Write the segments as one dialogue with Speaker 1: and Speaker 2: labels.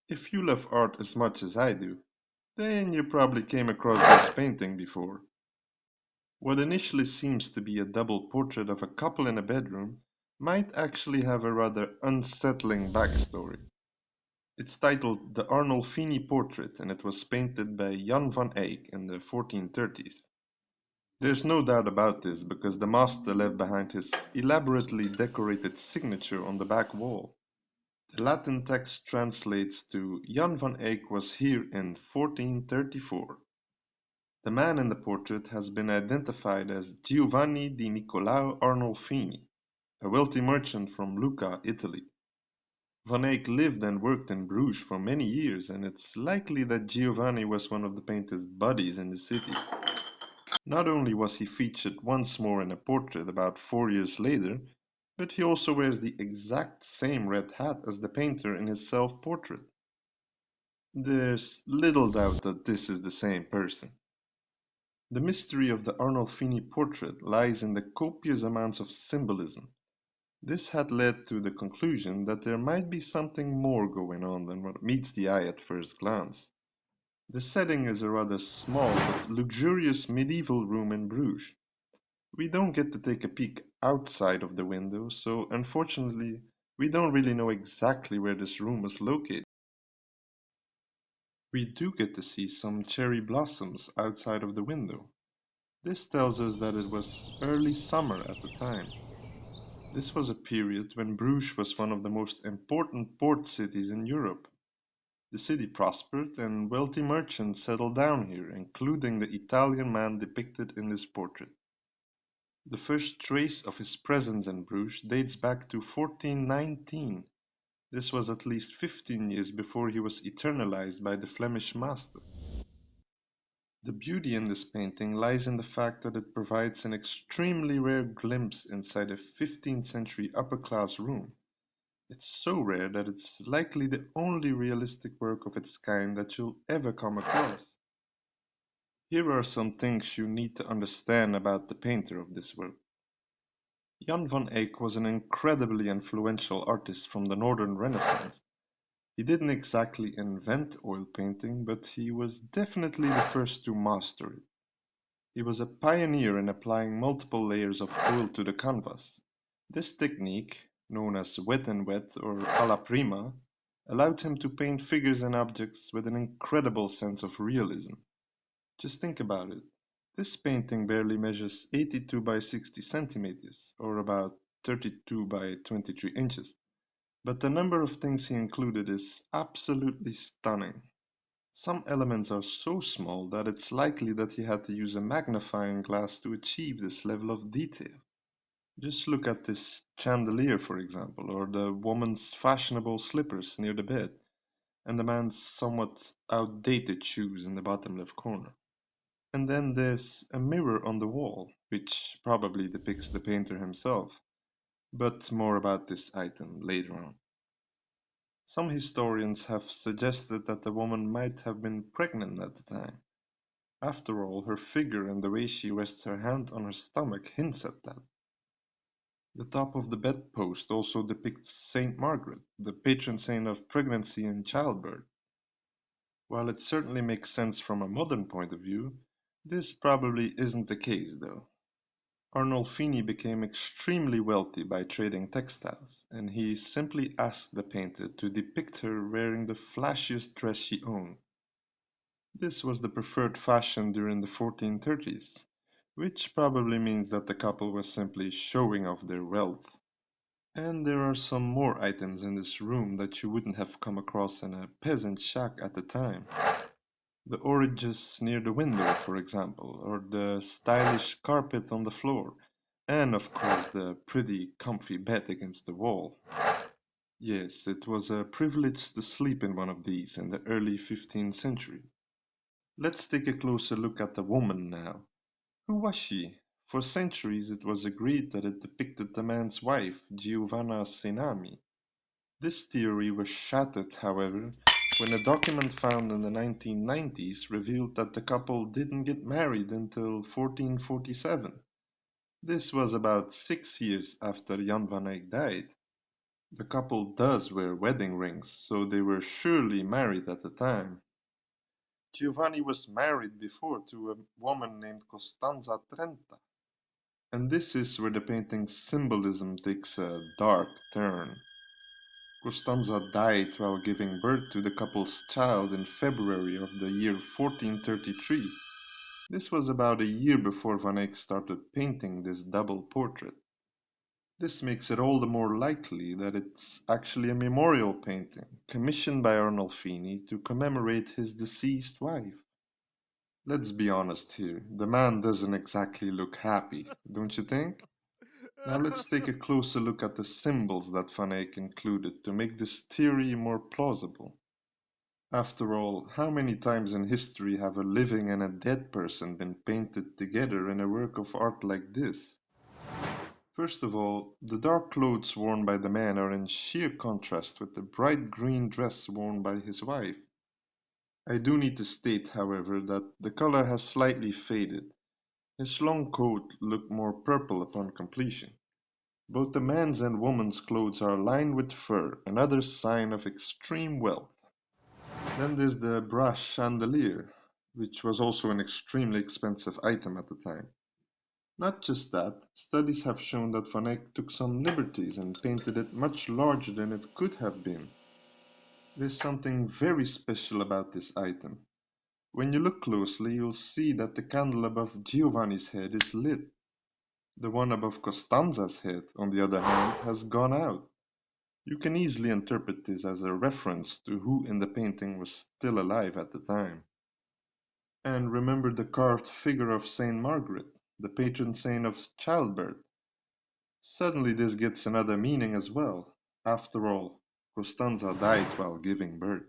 Speaker 1: If you love art as much as I do, then you probably came across this painting before. What initially seems to be a double portrait of a couple in a bedroom might actually have a rather unsettling backstory. It's titled The Arnolfini Portrait, and it was painted by Jan van Eyck in the 1430s. There's no doubt about this because the master left behind his elaborately decorated signature on the back wall. The Latin text translates to Jan van Eyck was here in 1434. The man in the portrait has been identified as Giovanni di Niccolao Arnolfini, a wealthy merchant from Lucca, Italy. Van Eyck lived and worked in Bruges for many years, and it's likely that Giovanni was one of the painter's buddies in the city. Not only was he featured once more in a portrait about 4 years later, but he also wears the exact same red hat as the painter in his self-portrait. There's little doubt that this is the same person. The mystery of the Arnolfini portrait lies in the copious amounts of symbolism. This had led to the conclusion that there might be something more going on than what meets the eye at first glance. The setting is a rather small but luxurious medieval room in Bruges. We don't get to take a peek outside of the window, so unfortunately, we don't really know exactly where this room was located. We do get to see some cherry blossoms outside of the window. This tells us that it was early summer at the time. This was a period when Bruges was one of the most important port cities in Europe. The city prospered and wealthy merchants settled down here, including the Italian man depicted in this portrait. The first trace of his presence in Bruges dates back to 1419. This was at least 15 years before he was eternalized by the Flemish master. The beauty in this painting lies in the fact that it provides an extremely rare glimpse inside a 15th century upper-class room. It's so rare that it's likely the only realistic work of its kind that you'll ever come across. Here are some things you need to understand about the painter of this work. Jan van Eyck was an incredibly influential artist from the Northern Renaissance. He didn't exactly invent oil painting, but he was definitely the first to master it. He was a pioneer in applying multiple layers of oil to the canvas. This technique, known as wet and wet or alla prima, allowed him to paint figures and objects with an incredible sense of realism. Just think about it. This painting barely measures 82 by 60 centimeters, or about 32 by 23 inches, but the number of things he included is absolutely stunning. Some elements are so small that it's likely that he had to use a magnifying glass to achieve this level of detail. Just look at this chandelier, for example, or the woman's fashionable slippers near the bed, and the man's somewhat outdated shoes in the bottom left corner. And then there's a mirror on the wall, which probably depicts the painter himself, but more about this item later on. Some historians have suggested that the woman might have been pregnant at the time. After all, her figure and the way she rests her hand on her stomach hints at that. The top of the bedpost also depicts Saint Margaret, the patron saint of pregnancy and childbirth. While it certainly makes sense from a modern point of view, this probably isn't the case though. Arnolfini became extremely wealthy by trading textiles, and he simply asked the painter to depict her wearing the flashiest dress she owned. This was the preferred fashion during the 1430s, which probably means that the couple was simply showing off their wealth. And there are some more items in this room that you wouldn't have come across in a peasant shack at the time. The oranges near the window, for example, or the stylish carpet on the floor, and of course the pretty comfy bed against the wall. Yes, it was a privilege to sleep in one of these in the early 15th century. Let's take a closer look at the woman now. Who was she? For centuries it was agreed that it depicted the man's wife, Giovanna Senami. This theory was shattered, however, when a document found in the 1990s revealed that the couple didn't get married until 1447. This was about 6 years after Jan van Eyck died. The couple does wear wedding rings, so they were surely married at the time. Giovanni was married before to a woman named Costanza Trenta, and this is where the painting's symbolism takes a dark turn. Costanza died while giving birth to the couple's child in February of the year 1433. This was about a year before Van Eyck started painting this double portrait. This makes it all the more likely that it's actually a memorial painting commissioned by Arnolfini to commemorate his deceased wife. Let's be honest here, the man doesn't exactly look happy, don't you think? Now let's take a closer look at the symbols that Van Eyck included to make this theory more plausible. After all, how many times in history have a living and a dead person been painted together in a work of art like this? First of all, the dark clothes worn by the man are in sheer contrast with the bright green dress worn by his wife. I do need to state, however, that the color has slightly faded. His long coat looked more purple upon completion. Both the man's and woman's clothes are lined with fur, another sign of extreme wealth. Then there's the brass chandelier, which was also an extremely expensive item at the time. Not just that, studies have shown that Van Eyck took some liberties and painted it much larger than it could have been. There's something very special about this item. When you look closely, you'll see that the candle above Giovanni's head is lit. The one above Costanza's head, on the other hand, has gone out. You can easily interpret this as a reference to who in the painting was still alive at the time. And remember the carved figure of Saint Margaret, the patron saint of childbirth. Suddenly this gets another meaning as well. After all, Costanza died while giving birth.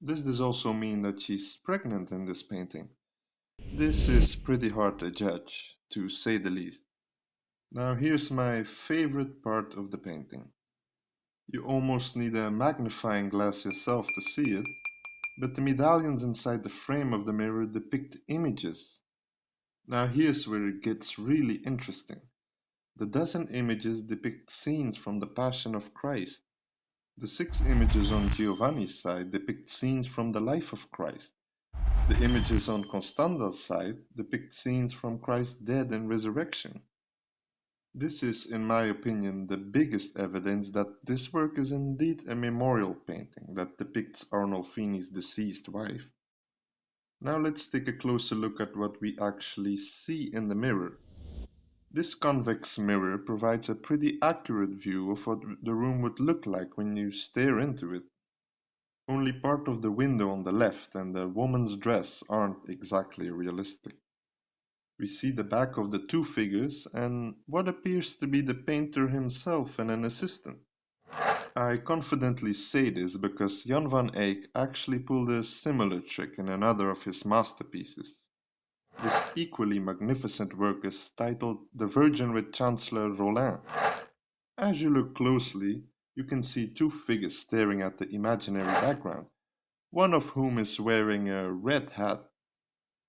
Speaker 1: Does also mean that she's pregnant in this painting? This is pretty hard to judge, to say the least. Now here's my favorite part of the painting. You almost need a magnifying glass yourself to see it, but the medallions inside the frame of the mirror depict images. Now here's where it gets really interesting. The dozen images depict scenes from the Passion of Christ. The 6 images on Giovanni's side depict scenes from the life of Christ. The images on Constanza's side depict scenes from Christ's death and resurrection. This is, in my opinion, the biggest evidence that this work is indeed a memorial painting that depicts Arnolfini's deceased wife. Now let's take a closer look at what we actually see in the mirror. This convex mirror provides a pretty accurate view of what the room would look like when you stare into it. Only part of the window on the left and the woman's dress aren't exactly realistic. We see the back of the 2 figures and what appears to be the painter himself and an assistant. I confidently say this because Jan van Eyck actually pulled a similar trick in another of his masterpieces. This equally magnificent work is titled The Virgin with Chancellor Rollin. As you look closely, you can see 2 figures staring at the imaginary background, one of whom is wearing a red hat.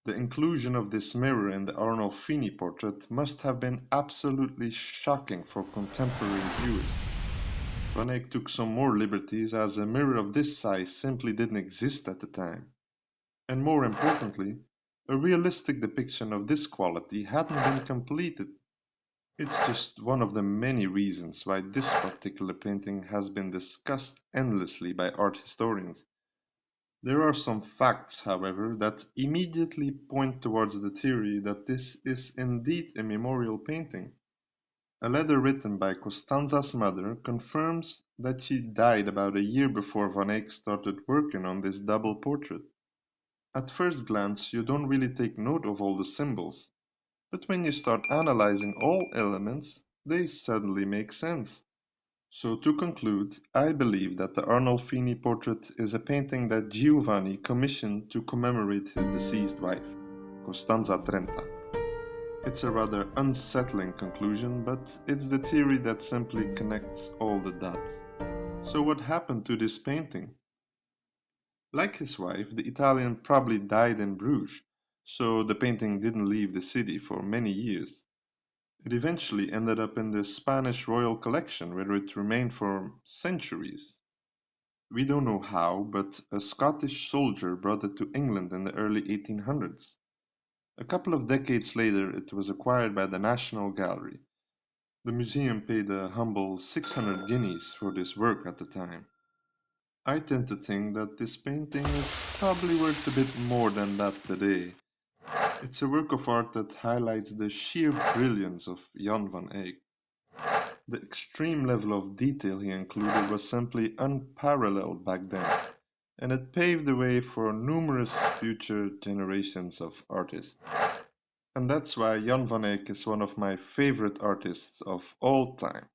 Speaker 1: The inclusion of this mirror in the Arnolfini portrait must have been absolutely shocking for contemporary viewers. Van Eyck took some more liberties as a mirror of this size simply didn't exist at the time. And more importantly, a realistic depiction of this quality hadn't been completed. It's just one of the many reasons why this particular painting has been discussed endlessly by art historians. There are some facts, however, that immediately point towards the theory that this is indeed a memorial painting. A letter written by Costanza's mother confirms that she died about a year before Van Eyck started working on this double portrait. At first glance, you don't really take note of all the symbols, but when you start analyzing all elements, they suddenly make sense. So to conclude, I believe that the Arnolfini portrait is a painting that Giovanni commissioned to commemorate his deceased wife, Costanza Trenta. It's a rather unsettling conclusion, but it's the theory that simply connects all the dots. So what happened to this painting? Like his wife, the Italian probably died in Bruges, so the painting didn't leave the city for many years. It eventually ended up in the Spanish royal collection, where it remained for centuries. We don't know how, but a Scottish soldier brought it to England in the early 1800s. A couple of decades later, it was acquired by the National Gallery. The museum paid a humble 600 guineas for this work at the time. I tend to think that this painting is probably worth a bit more than that today. It's a work of art that highlights the sheer brilliance of Jan van Eyck. The extreme level of detail he included was simply unparalleled back then, and it paved the way for numerous future generations of artists. And that's why Jan van Eyck is one of my favorite artists of all time.